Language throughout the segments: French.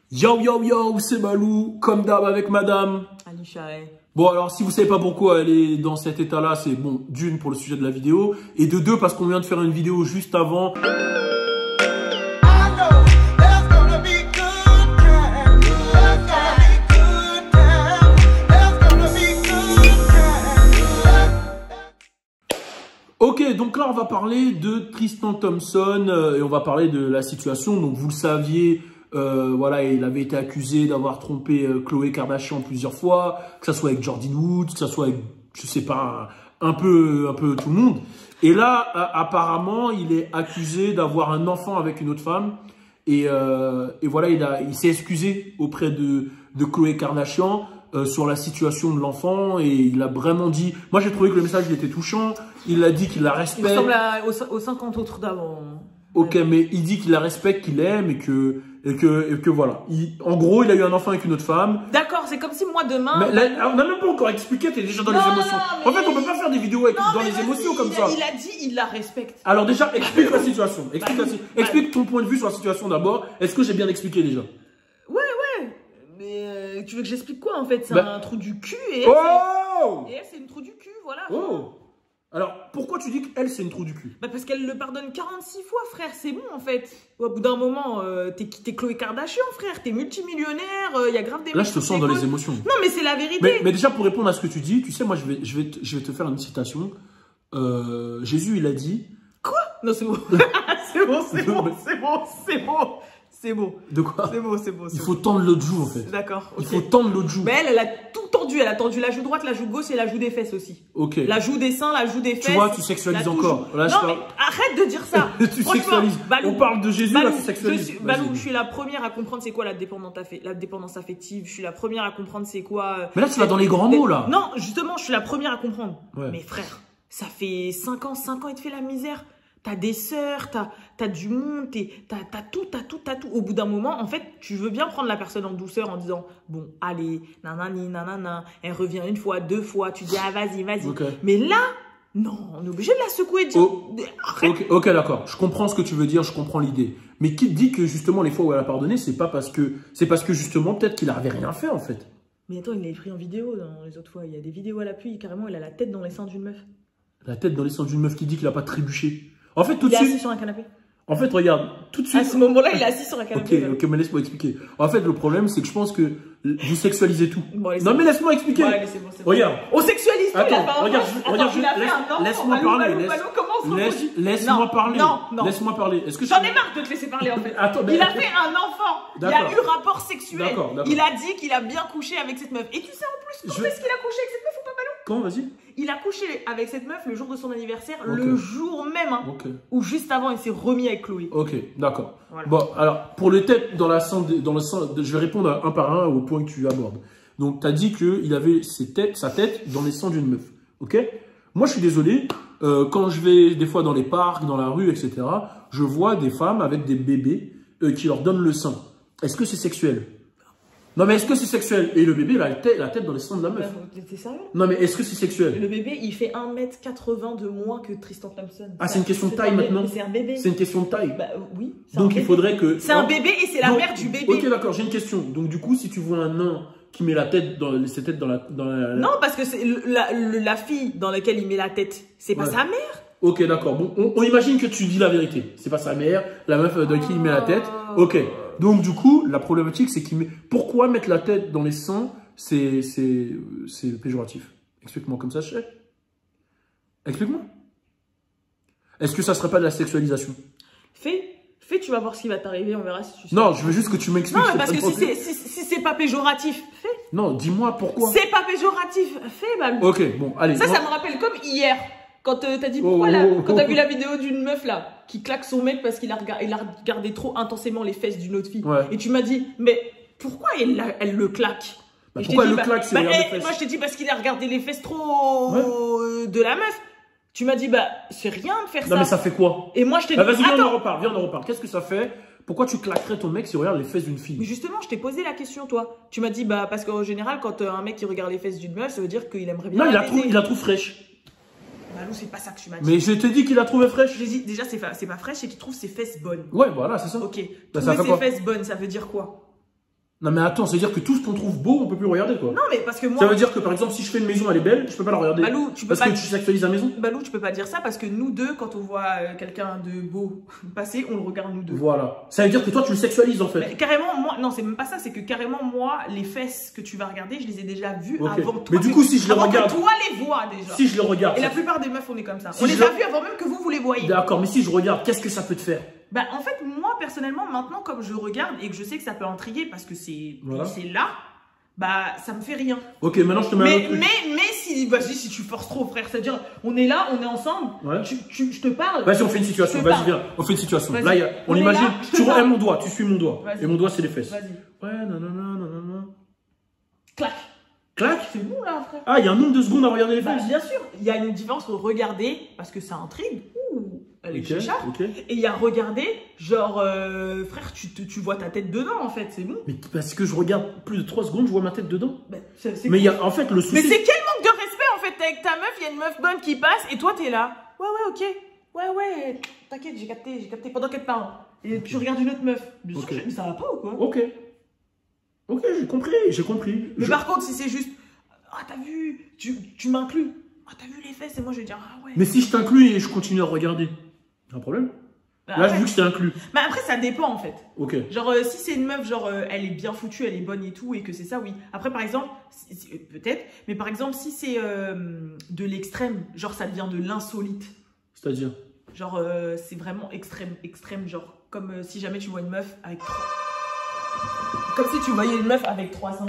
Yo yo yo, c'est Balou, comme d'hab avec madame. Alicia, Bon alors si vous savez pas pourquoi elle est dans cet état là, c'est bon, d'une pour le sujet de la vidéo, et de deux parce qu'on vient de faire une vidéo juste avant. Ok, donc là on va parler de Tristan Thompson et on va parler de la situation. Donc vous le saviez, voilà, il avait été accusé d'avoir trompé Khloé Kardashian plusieurs fois, que ça soit avec Jordyn Woods, que ça soit avec, je sais pas, un peu tout le monde. Et là, apparemment, il est accusé d'avoir un enfant avec une autre femme. Et voilà, il s'est excusé auprès de Khloé Kardashian sur la situation de l'enfant. Et il a vraiment dit... Moi, j'ai trouvé que le message il était touchant. Il a dit qu'il la respecte. Il ressemble aux 50 autres d'avant. Ok, mais il dit qu'il la respecte, qu'il l'aime et que voilà. En gros, il a eu un enfant avec une autre femme. D'accord, c'est comme si moi demain... Mais là, on n'a même pas encore expliqué, t'es déjà dans les émotions. En fait, on peut pas faire des vidéos dans les émotions comme ça. Il a dit, il la respecte. Alors déjà, explique la situation. Explique ton point de vue sur la situation d'abord. Est-ce que j'ai bien expliqué déjà? Ouais. Mais tu veux que j'explique quoi en fait? C'est un trou du cul et elle, c'est une trou du cul, voilà. Oh! Alors, pourquoi tu dis qu'elle, c'est une trou du cul? Bah parce qu'elle le pardonne 46 fois, frère, c'est bon en fait. Au bout d'un moment, t'es Khloé Kardashian, frère, t'es multimillionnaire, il y a grave des... Là, je te sens dans les émotions. Non, mais c'est la vérité. Mais déjà, pour répondre à ce que tu dis, tu sais, moi, je vais te faire une citation. Jésus, il a dit... Quoi? Non, c'est bon. C'est bon. De quoi? C'est bon. Il faut tendre l'autre joue, en fait. D'accord. Il faut tendre l'autre joue. Mais elle a tout tendu. Elle a tendu la joue droite, la joue gauche et la joue des fesses aussi. Ok. La joue des seins, la joue des fesses. Tu vois, tu sexualises encore. Là, non, mais arrête de dire ça. Tu sexualises. Balou, on parle de Jésus, là, tu sexualises. Balou, je suis la première à comprendre c'est quoi la dépendance affective. Je suis la première à comprendre c'est quoi... Mais là, tu vas dans les grands mots, là. Non, justement, je suis la première à comprendre. Ouais. Mais frère, ça fait 5 ans, il te fait la misère. T'as des sœurs, t'as du monde, t'as tout. Au bout d'un moment, en fait, tu veux bien prendre la personne en douceur en disant, bon, allez, nanana, elle revient une fois, 2 fois, tu dis, ah, vas-y. Okay. Mais là, non, on est obligé de la secouer. Ok, d'accord. Je comprends ce que tu veux dire, je comprends l'idée. Mais qui te dit que justement, les fois où elle a pardonné, c'est parce que justement, peut-être qu'il n'avait rien fait, en fait. Mais attends, il l'a pris en vidéo dans les autres fois. Il y a des vidéos à l'appui, carrément, il a la tête dans les seins d'une meuf. La tête dans les seins d'une meuf qui dit qu'il n'a pas trébuché. En fait, tout de suite. Il est suite. assis sur un canapé. En fait, regarde, tout de suite. À ce moment-là, il est assis sur un canapé. Ok, mais laisse-moi expliquer. En fait, le problème, c'est que je pense que vous sexualisez tout. Bon, non, mais laisse-moi expliquer. Bon, c'est bon. Regarde. On sexualise tout. Attends, regarde, laisse-moi parler. Laisse-moi parler. Non. Laisse-moi parler. J'en ai marre de te laisser parler, en fait. Il a fait un enfant. Il a eu rapport sexuel. D'accord. Il a dit qu'il a bien couché avec cette meuf. Et tu sais en plus, quand est-ce qu'il a couché avec cette meuf ou pas, Balou? Quand, vas-y? Il a couché avec cette meuf le jour de son anniversaire, le jour même, ou juste avant, il s'est remis avec Khloé. Ok, d'accord. Voilà. Bon, alors, pour les têtes dans le sens, je vais répondre un par un au point que tu abordes. Donc, tu as dit qu'il avait sa tête dans les seins d'une meuf. Ok? Moi, je suis désolé, quand je vais des fois dans les parcs, dans la rue, etc., je vois des femmes avec des bébés qui leur donnent le sein. Est-ce que c'est sexuel? Non, mais est-ce que c'est sexuel? Et le bébé, il a la tête dans les seins de la meuf. T'es sérieux? Non, mais est-ce que c'est sexuel? Le bébé, il fait 1m80 de moins que Tristan Thompson. Ah, c'est une question de taille maintenant? C'est un bébé. C'est une question de taille? Bah oui. Donc, il faudrait que... C'est un bébé et c'est la mère du bébé. Ok, d'accord, j'ai une question. Donc, du coup, si tu vois un nain qui met ses têtes dans la... Non, parce que c'est la fille dans laquelle il met la tête, c'est pas sa mère. Ok, d'accord. Bon, on imagine que tu dis la vérité. C'est pas sa mère, la meuf dans qui il met la tête. Ok. Donc, du coup, la problématique, c'est qu'il met... Pourquoi mettre la tête dans les seins, c'est péjoratif? Explique-moi comme ça, je sais. Explique-moi. Est-ce que ça serait pas de la sexualisation? Fais, tu vas voir ce qui va t'arriver, on verra si tu sais. Non, je veux juste que tu m'expliques. Non, parce que si c'est pas péjoratif, fais. Non, dis-moi pourquoi. C'est pas péjoratif, fais, Balou. Ok, bon, allez. Ça me rappelle comme hier. Quand t'as dit pourquoi quand t'as vu la vidéo d'une meuf là qui claque son mec parce qu'il a regardé trop intensément les fesses d'une autre fille. Et tu m'as dit, mais pourquoi elle le claque? Bah, pourquoi elle le claque? Moi je t'ai dit parce qu'il a regardé les fesses trop de la meuf. Tu m'as dit, bah c'est rien de faire ça. Non mais ça fait quoi? Et moi je t'ai dit, vas-y, viens on en reparle. Qu'est-ce que ça fait? Pourquoi tu claquerais ton mec si tu regardes les fesses d'une fille? Mais justement, je t'ai posé la question, toi. Tu m'as dit, bah parce qu'en général, quand un mec qui regarde les fesses d'une meuf, ça veut dire qu'il aimerait bien. Non, il la trouve fraîche. Balou, c'est pas ça que tu m'as dit. Mais je t'ai dit qu'il la trouvait fraîche. J'ai dit, déjà, c'est pas fraîche et qu'il trouve ses fesses bonnes. Ouais, voilà, c'est ça. Ok. Bah, Trouver ses fesses bonnes, ça veut dire quoi? Non mais attends, ça veut dire que tout ce qu'on trouve beau, on peut plus le regarder quoi. Non, mais parce que moi. Ça veut dire que par exemple, si je fais une maison, elle est belle, je peux pas la regarder. Balou, tu peux parce pas. que tu sexualises la maison. Balou, tu peux pas dire ça parce que nous deux, quand on voit quelqu'un de beau passer, on le regarde nous deux. Voilà. Ça veut dire que toi, tu le sexualises en fait. Mais carrément, moi, non, c'est même pas ça, c'est que carrément, moi, les fesses que tu vas regarder, je les ai déjà vues Ok. avant toi. Mais du coup, si je les regarde. Que toi les vois déjà. Si je les regarde. Et la plupart des meufs, on est comme ça. Si On les je a le- vues avant même que vous les voyez. D'accord, mais si je regarde, qu'est-ce que ça peut te faire? Bah, en fait, moi, personnellement, maintenant, comme je regarde et que je sais que ça peut intriguer parce que Voilà. c'est là, bah, ça me fait rien. Ok, maintenant je te mets un autre truc. Mais si, vas-y, si tu forces trop, frère, c'est-à-dire, on est là, on est ensemble, Ouais. je te parle. Vas-y, on fait une situation. Je te Vas-y, parle. viens. On fait une situation. Vas-y. Là, on On est imagine. là, je te Tu parle. vois mon doigt, tu suis mon doigt. Vas-y. Et mon doigt, c'est les fesses. Vas-y. Ouais, nanana. Clac. Clac. C'est bon, là, frère. Ah, il y a un nombre de secondes à regarder les Bah, fesses. bien sûr, il y a une différence entre regarder parce que ça intrigue. Ouh, elle est Ok, chicha. ok. Et il y a regarder, genre, frère, tu vois ta tête dedans, en fait, c'est bon. Mais parce que je regarde plus de 3 secondes, je vois ma tête dedans. Bah, c'est Mais il y cool. a, en fait, le souci. Mais c'est quel manque de respect, en fait, avec ta meuf, il y a une meuf bonne qui passe et toi, t'es là. Ouais, ok. Ouais, t'inquiète, j'ai capté pendant qu'elle parle. Et tu regardes une autre meuf. Bien sûr, Ok. mais ça va pas ou quoi? Ok. Ok, j'ai compris. Mais par contre, si c'est juste, ah, t'as vu, tu m'inclus. Ah, t'as vu les fesses et moi, je vais dire, ah ouais. Mais si je t'inclus et je continue à regarder, un problème? Bah, Là, après- vu que je t'ai inclus. Mais après, ça dépend, en fait. Ok. Genre, si c'est une meuf, genre, elle est bien foutue, elle est bonne et tout, et que c'est ça, oui. Après, par exemple, peut-être, mais par exemple, si c'est de l'extrême, genre, ça devient de l'insolite. C'est-à-dire? Genre, c'est vraiment extrême, genre, comme si jamais tu vois une meuf avec... Comme si tu voyais une meuf avec 3 ans.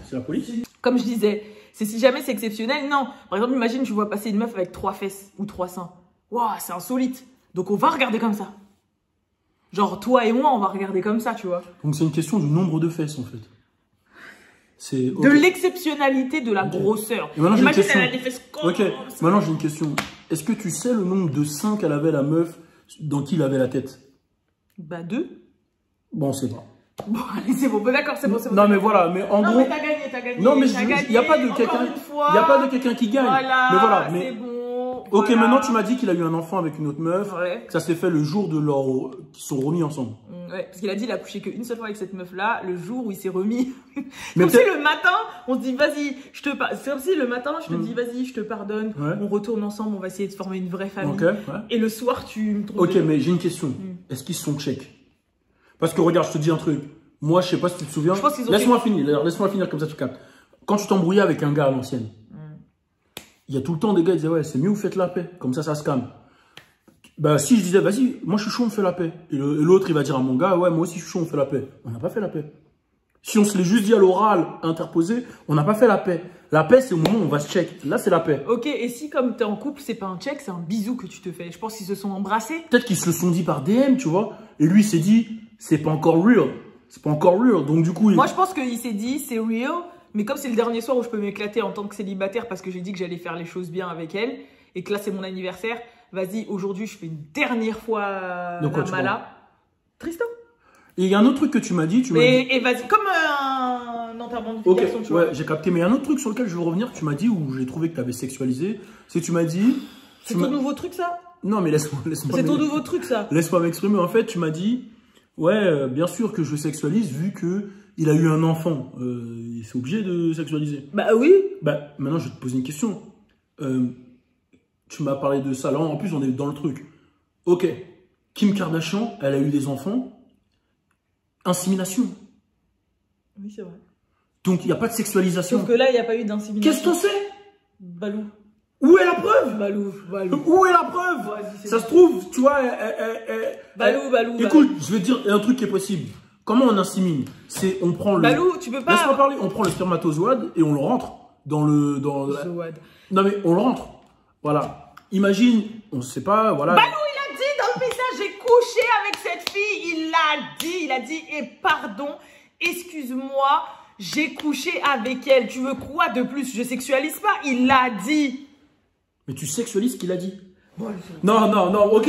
C'est la police? Comme je disais, c'est si jamais c'est exceptionnel, non. Par exemple, imagine, tu vois passer une meuf avec 3 fesses ou 3 seins. Waouh, c'est insolite. Donc, on va regarder comme ça. Genre, toi et moi, on va regarder comme ça, tu vois. Donc c'est une question du nombre de fesses en fait. C'est De l'exceptionnalité de la grosseur. Et maintenant, j'ai une Imagine, question. elle a des fesses comme Ok, ça. maintenant j'ai une question. Est-ce que tu sais le nombre de seins qu'elle avait la meuf dans qui il avait la tête? Bah, 2. Bon, on sait pas. Bon, allez, c'est bon. Bah, d'accord, c'est bon. Non mais voilà, mais en Non, gros. mais t'as gagné. Non mais T'as il gagné, n'y a pas de encore quelqu'un. une fois. Il y a pas de quelqu'un qui gagne. Voilà, mais voilà, c'est mais. bon. Ok, voilà. maintenant tu m'as dit qu'il a eu un enfant avec une autre meuf. Ouais. Que ça s'est fait le jour de leur qu'ils sont remis ensemble. Ouais, parce qu'il a dit qu'il a couché qu'une seule fois avec cette meuf-là, le jour où il s'est remis. Mais Comme si peut-être- le matin, on se dit, vas-y, je te pardonne. C'est comme si le matin, je te dis, vas-y, je te pardonne. Ouais. On retourne ensemble, on va essayer de former une vraie famille. Ok, ouais. Et le soir, tu me trompes. Ok, mais j'ai une question. Est-ce qu'ils se sont check? Parce que regarde, je te dis un truc. Moi, je sais pas si tu te souviens. Je pense qu'ils ont Laisse-moi finir. Alors, laisse-moi finir comme ça, tu captes. Quand tu t'embrouillais avec un gars à l'ancienne, il y a tout le temps des gars qui disaient ouais, c'est mieux vous faites la paix. Comme ça se calme. Bah, si je disais vas-y, moi je suis chaud, on fait la paix. Et l'autre, il va dire à mon gars ouais, moi aussi je suis chaud, on fait la paix. On n'a pas fait la paix. Si on se l'est juste dit à l'oral, interposé, on n'a pas fait la paix. La paix, c'est au moment où on va se check. Là, c'est la paix. Ok, et si comme t'es en couple, c'est pas un check, c'est un bisou que tu te fais. Je pense qu'ils se sont embrassés. Peut-être qu'ils se le sont dit par DM, tu vois. Et lui, il s'est dit c'est pas encore real. C'est pas encore real. Donc, du coup, Moi, je pense qu'il s'est dit, c'est real, mais comme c'est le dernier soir où je peux m'éclater en tant que célibataire parce que j'ai dit que j'allais faire les choses bien avec elle et que là, c'est mon anniversaire, vas-y, aujourd'hui, je fais une dernière fois De quoi la tu mala. Tristan. Et il y a un autre truc que tu m'as dit. Tu m'as dit... Et vas-y, comme un enterrement de vie Ok, garçon, tu vois. ouais, j'ai capté. Mais il y a un autre truc sur lequel je veux revenir. Tu m'as dit, où j'ai trouvé que tu avais sexualisé. C'est que tu m'as dit. C'est ton nouveau truc, ça? Non, mais laisse-moi. C'est ton nouveau truc, ça? Laisse-moi m'exprimer. En fait, tu m'as dit, ouais, bien sûr que je sexualise vu que il a eu un enfant. C'est obligé de sexualiser. Bah oui. Bah, maintenant, je vais te poser une question. Tu m'as parlé de ça. Là, en plus, on est dans le truc. Ok, Kim Kardashian, elle a eu des enfants. Insémination. Oui, c'est vrai. Donc, il n'y a pas de sexualisation. Sauf que là, il n'y a pas eu d'insémination. Qu'est-ce que t'en sais? Balou. Où est la preuve? Balou. Où est la preuve? Vas-y, c'est Ça bon. se trouve, tu vois. Balou. Écoute, je vais te dire un truc qui est possible. Comment on insémine? C'est on prend le. Balou, tu peux pas. Laisse-moi parler. On prend le spermatozoïde et on le rentre dans le. Zoad. Non mais on le rentre. Voilà. Imagine, on sait pas. Voilà. Balou, il a dit dans le message, j'ai couché avec cette fille. Il a dit, et pardon, excuse-moi, j'ai couché avec elle. Tu veux quoi de plus? Je sexualise pas. Il l'a dit. Mais tu sexualises ce qu'il a dit. Bon, Non. Ok,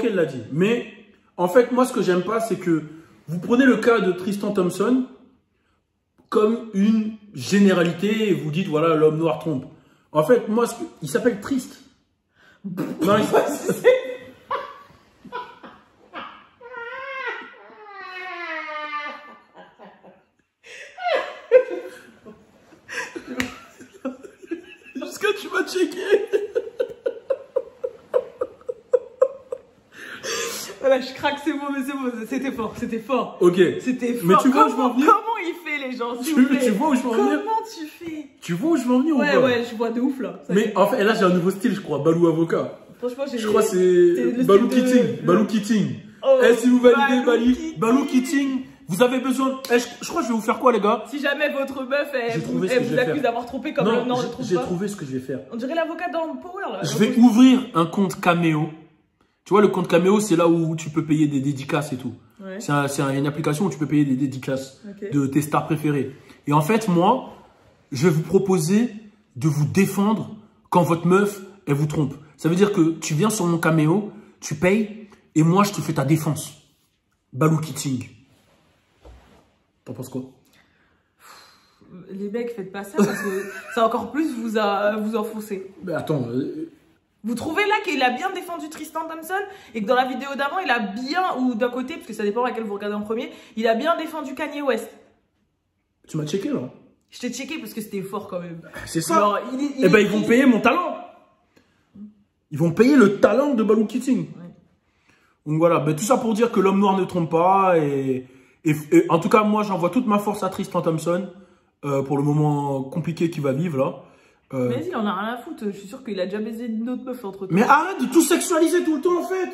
il l'a dit. Mais en fait, moi, ce que j'aime pas, c'est que vous prenez le cas de Tristan Thompson comme une généralité et vous dites voilà, l'homme noir trompe. En fait, moi, il s'appelle Trist. Non, checké. Voilà, je craque, c'est bon, mais c'est bon, c'était fort, c'était fort. Ok. C'était fort. Mais tu vois où je veux en venir? Comment il fait, les gens, s'il vous plaît? Tu vois où je veux en venir? Comment tu fais? Tu vois où je veux en venir Ouais, ou pas? ouais, je vois de ouf, là. Ça Mais y est. en fait, là, j'ai un nouveau style, je crois. Balou avocat. Franchement, j'ai... Je crois que c'est c'est le Balou style de- Kitting. Balou Kitting. Oh, Eh, si vous validez Balou Balou Kitting, vous avez besoin. Eh, je crois que je vais vous faire quoi, les gars? Si jamais votre meuf, J'ai elle trouvé vous, ce que elle je vous vais accuse faire. d'avoir trompé comme le... Non, je trouve j'ai pas. trouvé ce que je vais faire. On dirait l'avocat dans Power, là. Je vais ouvrir un compte Cameo. Tu vois, le compte Cameo, c'est là où tu peux payer des dédicaces et tout. Ouais. C'est une application où tu peux payer des dédicaces Ok. de tes stars préférées. Et en fait, moi, je vais vous proposer de vous défendre quand votre meuf, elle vous trompe. Ça veut dire que tu viens sur mon Cameo, tu payes, et moi, je te fais ta défense. Balou Kitting. T'en penses quoi? Les mecs, faites pas ça parce que ça encore plus vous enfoncer. Mais attends, Vous trouvez là qu'il a bien défendu Tristan Thompson et que dans la vidéo d'avant, il a bien, ou d'un côté, parce que ça dépend laquelle vous regardez en premier, il a bien défendu Kanye West. tu m'as checké là? Je t'ai checké parce que c'était fort quand même. C'est ça. Alors, Eh ben, ils vont payer mon talent. Ils vont payer le talent de Balou Kitting. Ouais. Donc voilà, ben, tout ça pour dire que l'homme noir ne trompe pas. Et en tout cas, moi, j'envoie toute ma force à Tristan Thompson pour le moment compliqué qu'il va vivre là. Mais vas-y, il en a rien à foutre. Je suis sûr qu'il a déjà baisé une autre meuf entre temps. Mais arrête de tout sexualiser tout le temps en fait.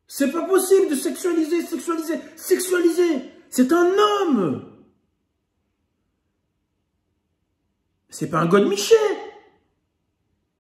C'est pas possible de sexualiser. C'est un homme. C'est pas un God Michel.